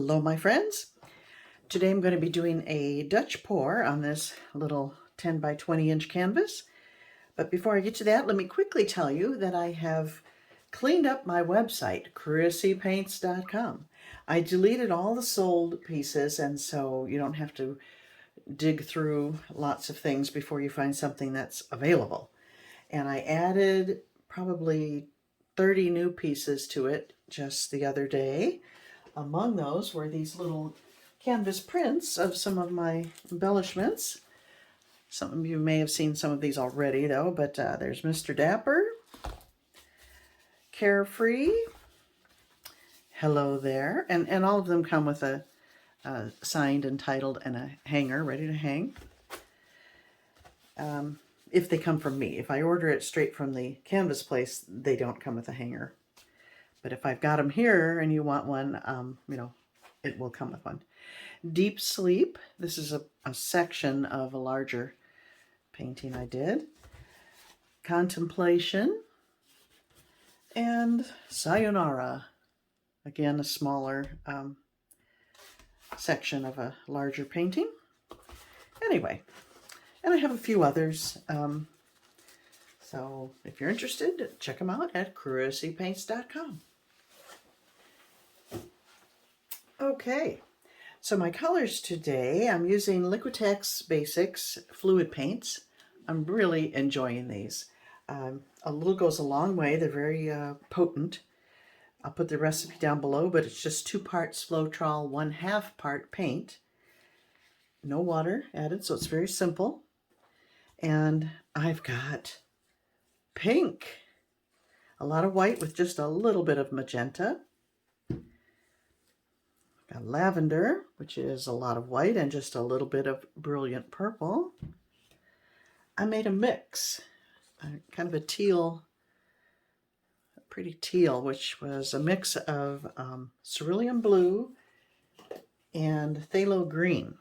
Hello, my friends. Today I'm going to be doing a Dutch pour on this little 10 by 20 inch canvas. But before I get to that, let me quickly tell you that I have cleaned up my website, CHRISTINEJ.com. I deleted all the sold pieces, and so you don't have to dig through lots of things before you find something that's available. And I added probably 30 new pieces to it just the other day. Among those were these little canvas prints of some of my embellishments. Some of you may have seen some of these already, though, but there's Mr. Dapper, Carefree, Hello There, and all of them come with a signed and titled and a hanger ready to hang. If they come from me. If I order it straight from the canvas place, they don't come with a hanger. But if I've got them here and you want one, it will come with one. Deep Sleep. This is a section of a larger painting I did. Contemplation. And Sayonara. Again, a smaller section of a larger painting. Anyway, and I have a few others. So if you're interested, check them out at CHRISTINEJ.com. Okay, so my colors today, I'm using Liquitex Basics Fluid Paints. I'm really enjoying these. A little goes a long way. They're very potent. I'll put the recipe down below, but it's just 2 parts Floetrol, 1/2 part paint. No water added, so it's very simple. And I've got pink, a lot of white with just a little bit of magenta. Got lavender, which is a lot of white and just a little bit of brilliant purple. I made a mix, kind of a teal, a pretty teal, which was a mix of Cerulean Blue and Phthalo Green.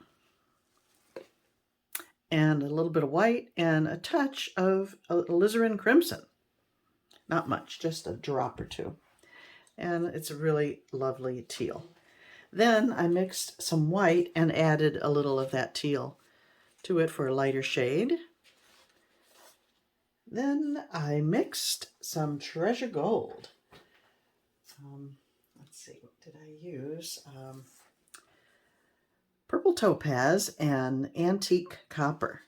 And a little bit of white and a touch of Alizarin Crimson. Not much, just a drop or two. And it's a really lovely teal. Then I mixed some white and added a little of that teal to it for a lighter shade. Then I mixed some Treasure Gold. Let's see, what did I use? Purple Topaz and Antique Copper.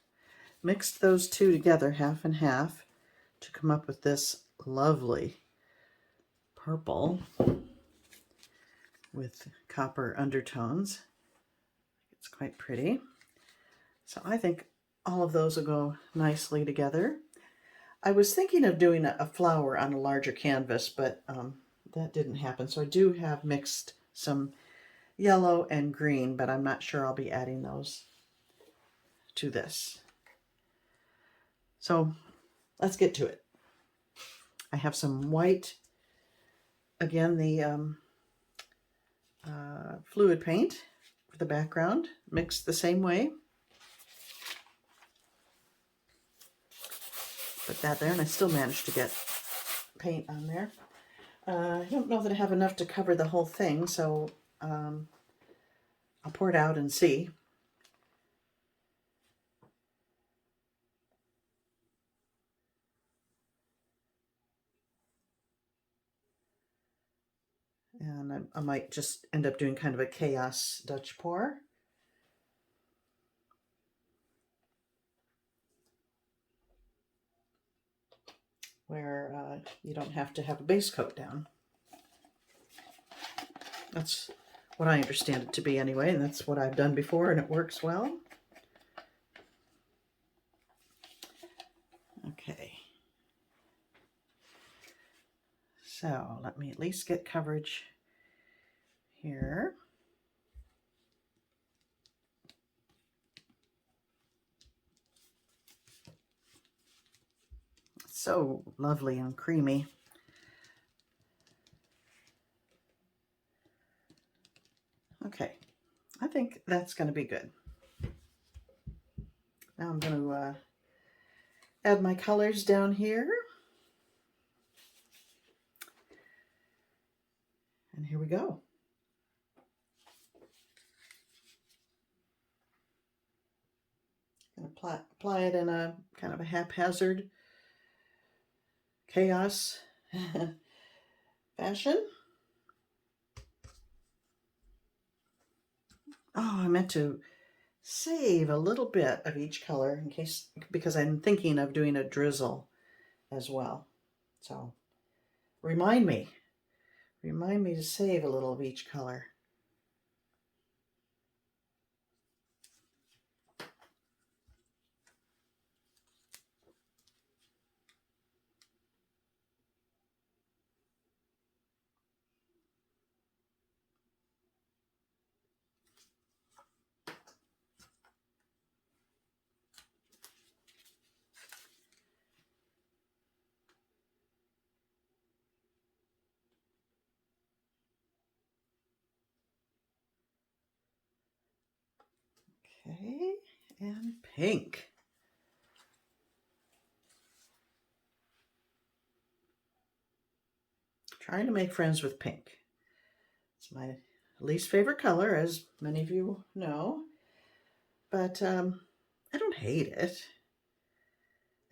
Mixed those two together, half and half, to come up with this lovely purple with copper undertones. It's quite pretty. So I think all of those will go nicely together. I was thinking of doing a flower on a larger canvas, but that didn't happen. So I do have mixed some yellow and green, but I'm not sure I'll be adding those to this. So let's get to it. I have some white, again, the fluid paint for the background, mixed the same way. Put that there, and I still managed to get paint on there. I don't know that I have enough to cover the whole thing, so I'll pour it out and see. And I might just end up doing kind of a chaos Dutch pour. Where you don't have to have a base coat down. That's what I understand it to be anyway, and that's what I've done before, and it works well. Okay. So let me at least get coverage here. So lovely and creamy. Okay, I think that's going to be good. Now I'm going to add my colors down here. And here we go. apply it in a kind of a haphazard chaos fashion. Oh, I meant to save a little bit of each color in case, because I'm thinking of doing a drizzle as well. So remind me to save a little of each color. Okay, and pink. Trying to make friends with pink. It's my least favorite color, as many of you know, but I don't hate it.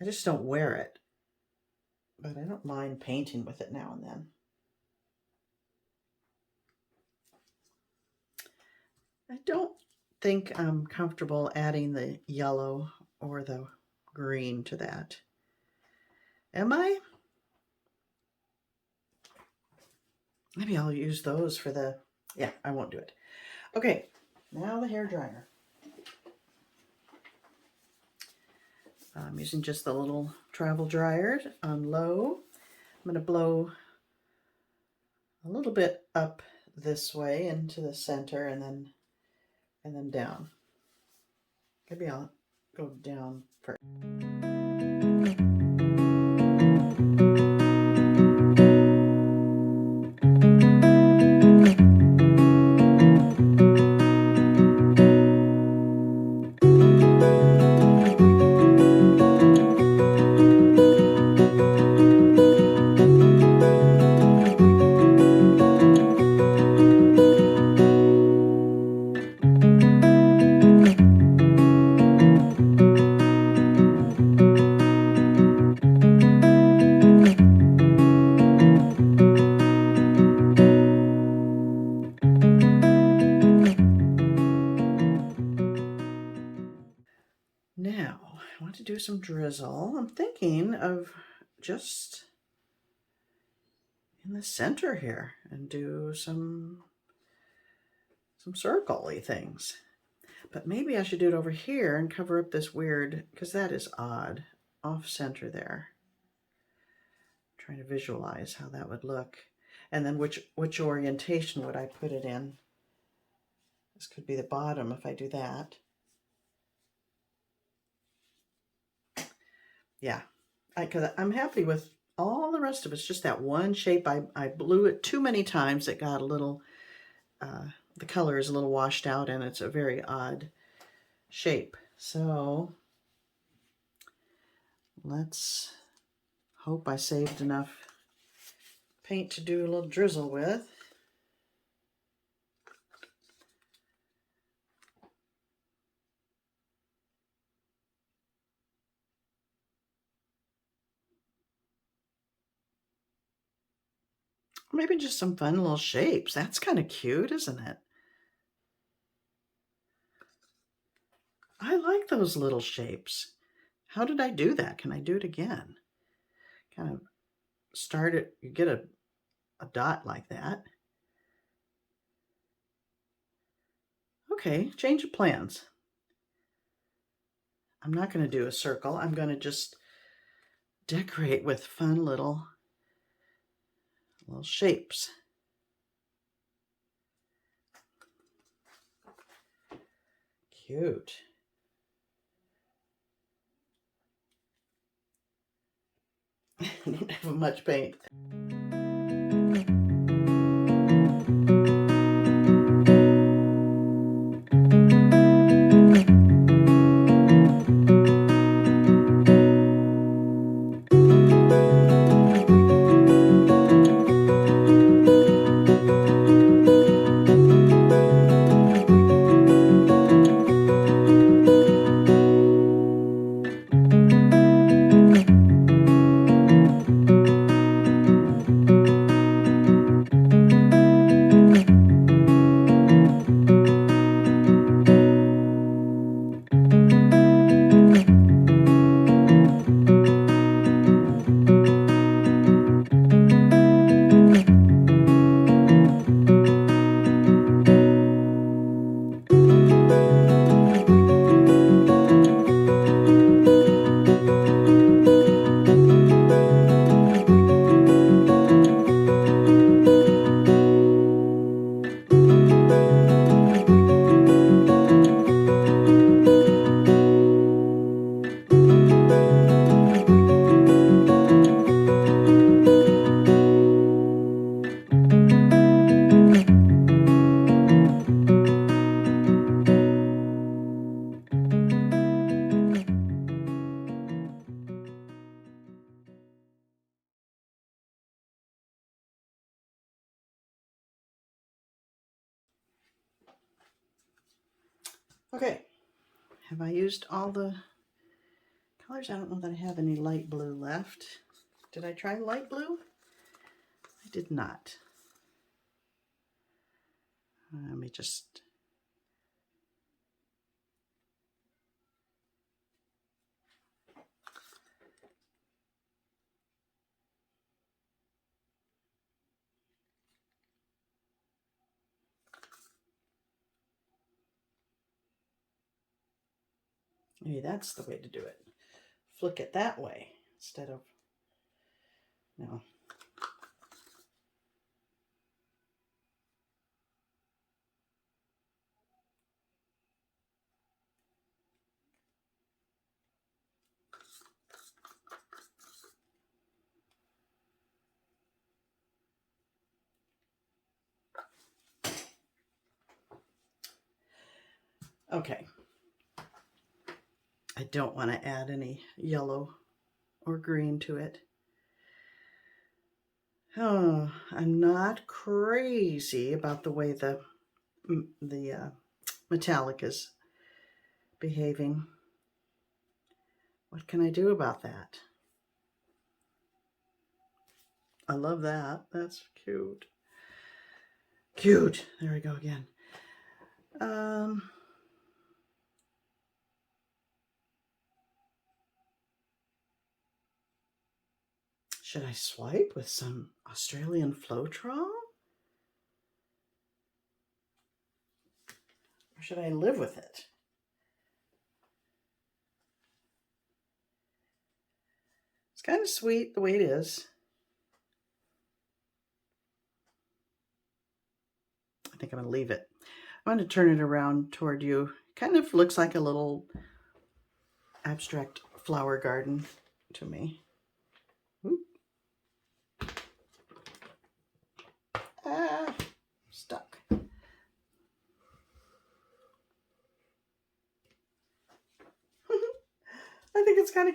I just don't wear it, but I don't mind painting with it now and then. I don't think I'm comfortable adding the yellow or the green to that. Am I? Maybe I'll use those for the, yeah, I won't do it. Okay, now the hair dryer. I'm using just the little travel dryer on low. I'm going to blow a little bit up this way into the center and then down. Maybe I'll go down first. Now, I want to do some drizzle. I'm thinking of just in the center here and do some circle-y things. But maybe I should do it over here and cover up this weird, because that is odd, off center there. I'm trying to visualize how that would look. And then which orientation would I put it in? This could be the bottom if I do that. Yeah, because I'm happy with all the rest of it. It's just that one shape. I blew it too many times. It got a little, the color is a little washed out and it's a very odd shape. So let's hope I saved enough paint to do a little drizzle with. Maybe just some fun little shapes. That's kind of cute, isn't it? I like those little shapes. How did I do that? Can I do it again? Kind of start it, you get a dot like that. Okay, change of plans. I'm not going to do a circle. I'm going to just decorate with fun little shapes. Cute. I don't have much paint. Okay, have I used all the colors? I don't know that I have any light blue left. Did I try light blue? I did not. Let me just... Maybe that's the way to do it. Flick it that way instead of... No. Okay. I don't want to add any yellow or green to it. Oh, I'm not crazy about the way the metallic is behaving. What can I do about that? I love that. That's cute. Cute. There we go again. Should I swipe with some Australian Floetrol? Or should I live with it? It's kind of sweet the way it is. I think I'm going to leave it. I'm going to turn it around toward you. Kind of looks like a little abstract flower garden to me. Oop. Ah, stuck. I think it's kind of...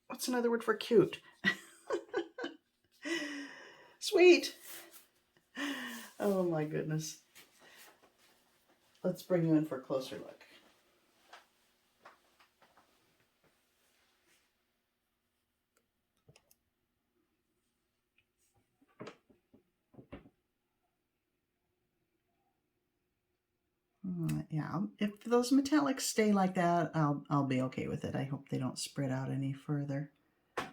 What's another word for cute? Sweet. Oh my goodness. Let's bring you in for a closer look. Yeah, if those metallics stay like that, I'll be okay with it. I hope they don't spread out any further. But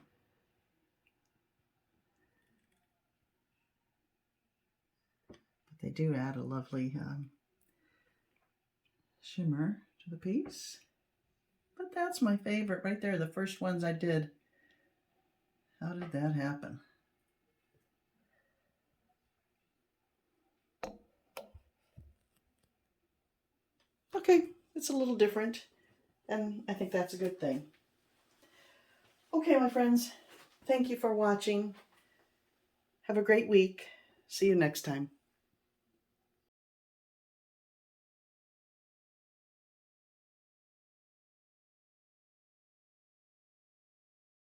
they do add a lovely shimmer to the piece. But that's my favorite right there, the first ones I did. How did that happen? Okay, it's a little different, and I think that's a good thing. Okay, my friends, thank you for watching. Have a great week. See you next time.